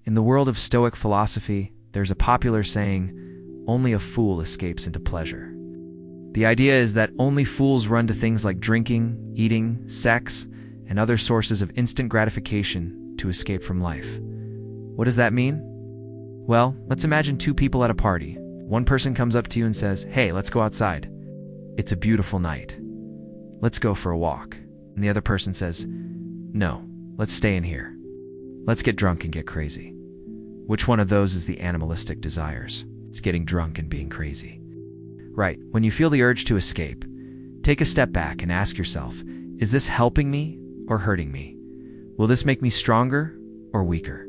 In the world of Stoic philosophy, there's a popular saying, "Only a fool escapes into pleasure." The idea is that only fools run to things like drinking, eating, sex, and other sources of instant gratification to escape from life. What does that mean? Well, let's imagine two people at a party. One person comes up to you and says, "Hey, let's go outside. It's a beautiful night. Let's go for a walk." And the other person says, "No, let's stay in here. Let's get drunk and get crazy." Which one of those is the animalistic desires? It's getting drunk and being crazy. Right, when you feel the urge to escape, take a step back and ask yourself, is this helping me or hurting me? Will this make me stronger or weaker?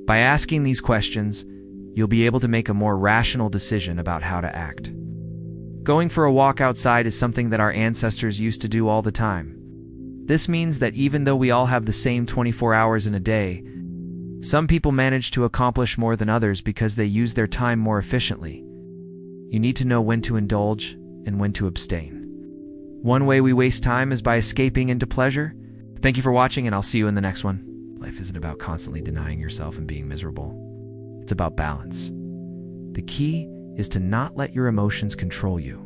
By asking these questions, you'll be able to make a more rational decision about how to act. Going for a walk outside is something that our ancestors used to do all the time. This means that even though we all have the same 24 hours in a day, some people manage to accomplish more than others because they use their time more efficiently. You need to know when to indulge and when to abstain. One way we waste time is by escaping into pleasure. Thank you for watching, and I'll see you in the next one. Life isn't about constantly denying yourself and being miserable. It's about balance. The key is to not let your emotions control you.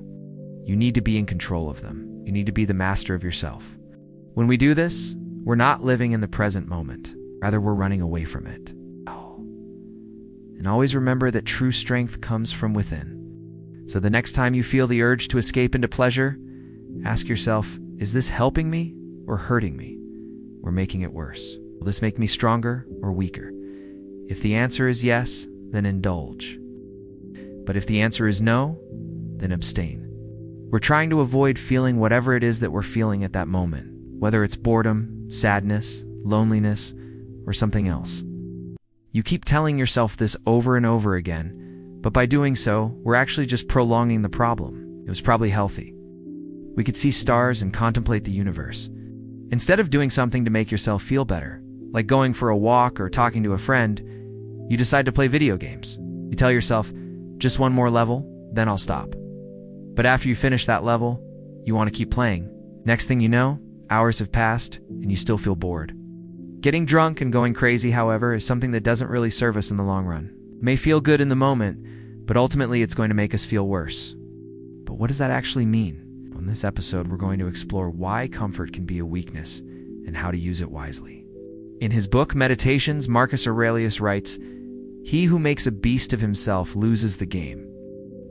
You need to be in control of them. You need to be the master of yourself. When we do this, we're not living in the present moment. Rather, we're running away from it. And always remember that true strength comes from within. So the next time you feel the urge to escape into pleasure, ask yourself, is this helping me or hurting me, or making it worse? Will this make me stronger or weaker? If the answer is yes, then indulge. But if the answer is no, then abstain. We're trying to avoid feeling whatever it is that we're feeling at that moment, whether it's boredom, sadness, loneliness, or something else. You keep telling yourself this over and over again, but by doing so, we're actually just prolonging the problem. It was probably healthy. We could see stars and contemplate the universe. Instead of doing something to make yourself feel better, like going for a walk or talking to a friend, you decide to play video games. You tell yourself, just one more level, then I'll stop. But after you finish that level, you want to keep playing. Next thing you know, hours have passed and you still feel bored. Getting drunk and going crazy, however, is something that doesn't really serve us in the long run. It may feel good in the moment, but ultimately it's going to make us feel worse. But what does that actually mean? On this episode, we're going to explore why comfort can be a weakness and how to use it wisely. In his book, Meditations, Marcus Aurelius writes, "He who makes a beast of himself loses the game."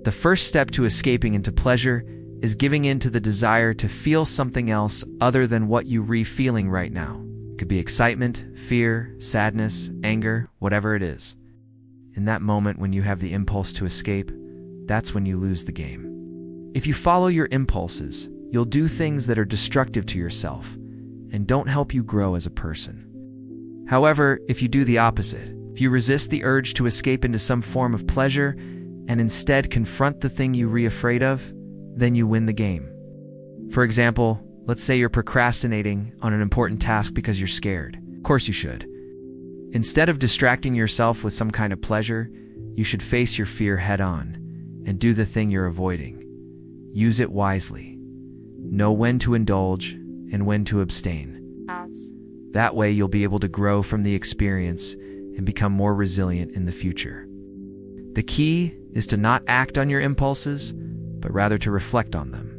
The first step to escaping into pleasure is giving in to the desire to feel something else other than what you're feeling right now. It could be excitement, fear, sadness, anger, whatever it is. In that moment when you have the impulse to escape, that's when you lose the game. If you follow your impulses, you'll do things that are destructive to yourself and don't help you grow as a person. However, if you do the opposite, if you resist the urge to escape into some form of pleasure and instead confront the thing you're afraid of, then you win the game. For example, let's say you're procrastinating on an important task because you're scared. Of course you should. Instead of distracting yourself with some kind of pleasure, you should face your fear head-on and do the thing you're avoiding. Use it wisely. Know when to indulge and when to abstain. That way you'll be able to grow from the experience and become more resilient in the future. The key is to not act on your impulses, but rather to reflect on them.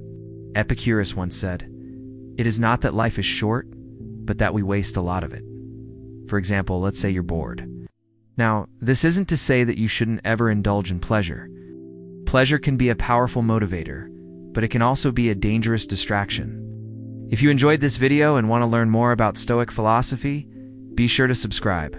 Epicurus once said, "It is not that life is short, but that we waste a lot of it." For example, let's say you're bored. Now, this isn't to say that you shouldn't ever indulge in pleasure. Pleasure can be a powerful motivator, but it can also be a dangerous distraction. If you enjoyed this video and want to learn more about Stoic philosophy, be sure to subscribe.